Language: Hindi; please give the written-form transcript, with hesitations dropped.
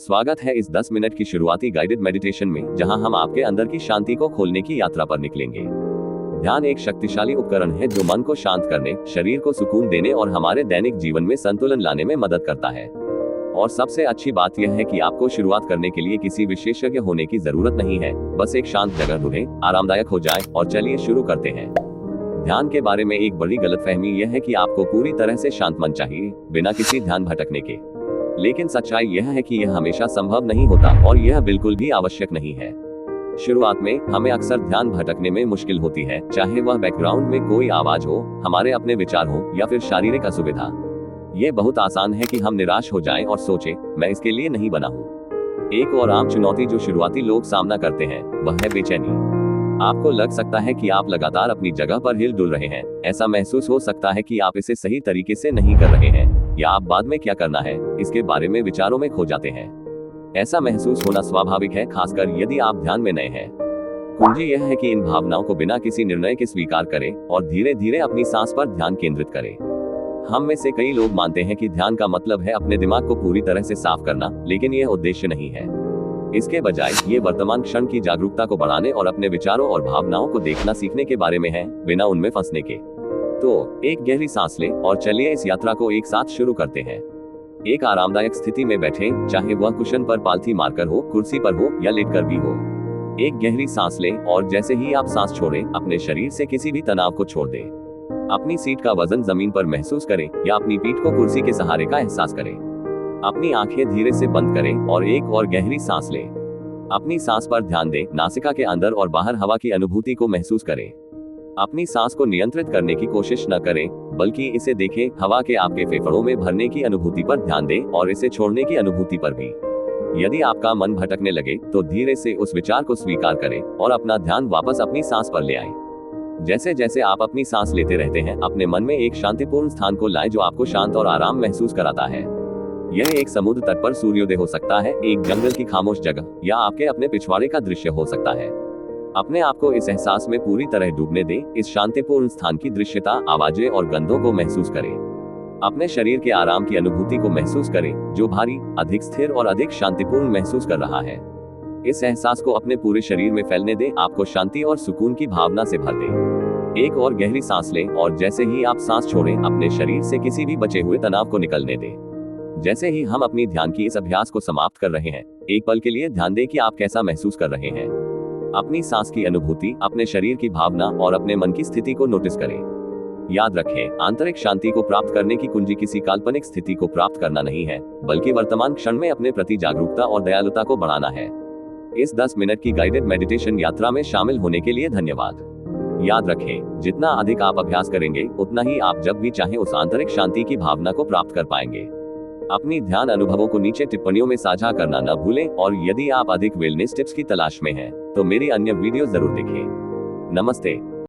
स्वागत है इस 10 मिनट की शुरुआती गाइडेड मेडिटेशन में, जहां हम आपके अंदर की शांति को खोलने की यात्रा पर निकलेंगे। ध्यान एक शक्तिशाली उपकरण है जो मन को शांत करने, शरीर को सुकून देने और हमारे दैनिक जीवन में संतुलन लाने में मदद करता है। और सबसे अच्छी बात यह है कि आपको शुरुआत करने के लिए किसी विशेषज्ञ होने की जरूरत नहीं है। बस एक शांत जगह ढूंढें, आरामदायक हो जाए और चलिए शुरू करते हैं। ध्यान के बारे में एक बड़ी गलतफहमी यह है कि आपको पूरी तरह से शांत मन चाहिए, बिना किसी ध्यान भटकने के। लेकिन सच्चाई यह है कि यह हमेशा संभव नहीं होता और यह बिल्कुल भी आवश्यक नहीं है। शुरुआत में हमें अक्सर ध्यान भटकने में मुश्किल होती है, चाहे वह बैकग्राउंड में कोई आवाज हो, हमारे अपने विचार हो या फिर शारीरिक असुविधा। ये बहुत आसान है कि हम निराश हो जाएं और सोचें, मैं इसके लिए नहीं बना हूँ। एक और आम चुनौती जो शुरुआती लोग सामना करते हैं वह है बेचैनी। आपको लग सकता है कि आप लगातार अपनी जगह पर हिल डुल रहे हैं। ऐसा महसूस हो सकता है कि आप इसे सही तरीके से नहीं कर रहे हैं, या आप बाद में क्या करना है इसके बारे में विचारों में खो जाते हैं। ऐसा महसूस होना स्वाभाविक है, खासकर यदि आप ध्यान में नए हैं। कुंजी यह है कि इन भावनाओं को बिना किसी निर्णय के स्वीकार करें और धीरे धीरे अपनी सांस पर ध्यान केंद्रित करें। हम में से कई लोग मानते हैं कि ध्यान का मतलब है अपने दिमाग को पूरी तरह से साफ करना, लेकिन यह उद्देश्य नहीं है। इसके बजाय ये वर्तमान क्षण की जागरूकता को बढ़ाने और अपने विचारों और भावनाओं को देखना सीखने के बारे में है, बिना उनमें फंसने के। तो एक गहरी सांस लें और चलिए इस यात्रा को एक साथ शुरू करते हैं। एक आरामदायक स्थिति में बैठें, चाहे वह कुशन पर पालथी मारकर हो, कुर्सी पर हो या लेटकर भी हो। एक गहरी सांस लें और जैसे ही आप सांस छोड़ें, अपने शरीर से किसी भी तनाव को छोड़ दें। अपनी सीट का वजन जमीन पर महसूस करें या अपनी पीठ को कुर्सी के सहारे का एहसास करें। अपनी आंखें धीरे से बंद करें और एक और गहरी सांस लें। अपनी सांस पर ध्यान दें, नासिका के अंदर और बाहर हवा की अनुभूति को महसूस करें। अपनी सांस को नियंत्रित करने की कोशिश न करें, बल्कि इसे देखें। हवा के आपके फेफड़ों में भरने की अनुभूति पर ध्यान दें और इसे छोड़ने की अनुभूति पर भी। यदि आपका मन भटकने लगे तो धीरे से उस विचार को स्वीकार करें और अपना ध्यान वापस अपनी सांस पर ले आएं। जैसे जैसे आप अपनी सांस लेते रहते हैं, अपने मन में एक शांतिपूर्ण स्थान को लाएं जो आपको शांत और आराम महसूस कराता है। यह एक समुद्र तट पर सूर्योदय हो सकता है, एक जंगल की खामोश जगह, या आपके अपने पिछवाड़े का दृश्य हो सकता है। अपने आप को इस एहसास में पूरी तरह डूबने दें। इस शांतिपूर्ण स्थान की दृश्यता, आवाजें और गंधों को महसूस करें। अपने शरीर के आराम की अनुभूति को महसूस करें, जो भारी, अधिक स्थिर और अधिक शांतिपूर्ण महसूस कर रहा है। इस एहसास को अपने पूरे शरीर में फैलने दें, आपको शांति और सुकून की भावना से भर दें। एक और गहरी सांस लें और जैसे ही आप सांस छोड़ें, अपने शरीर से किसी भी बचे हुए तनाव को निकलने दें। जैसे ही हम अपनी ध्यान की इस अभ्यास को समाप्त कर रहे हैं, एक पल के लिए ध्यान दें कि आप कैसा महसूस कर रहे हैं। अपनी सांस की अनुभूति, अपने शरीर की भावना और अपने मन की स्थिति को नोटिस करें। याद रखें, आंतरिक शांति को प्राप्त करने की कुंजी किसी काल्पनिक स्थिति को प्राप्त करना नहीं है, बल्कि वर्तमान क्षण में अपने प्रति जागरूकता और दयालुता को बढ़ाना है। इस 10 मिनट की गाइडेड मेडिटेशन यात्रा में शामिल होने के लिए धन्यवाद। याद रखें, जितना अधिक आप अभ्यास करेंगे, उतना ही आप जब भी चाहें उस आंतरिक शांति की भावना को प्राप्त कर पाएंगे। अपनी ध्यान अनुभवों को नीचे टिप्पणियों में साझा करना न भूलें, और यदि आप अधिक वेलनेस टिप्स की तलाश में हैं, तो मेरी अन्य वीडियो जरूर देखें। नमस्ते।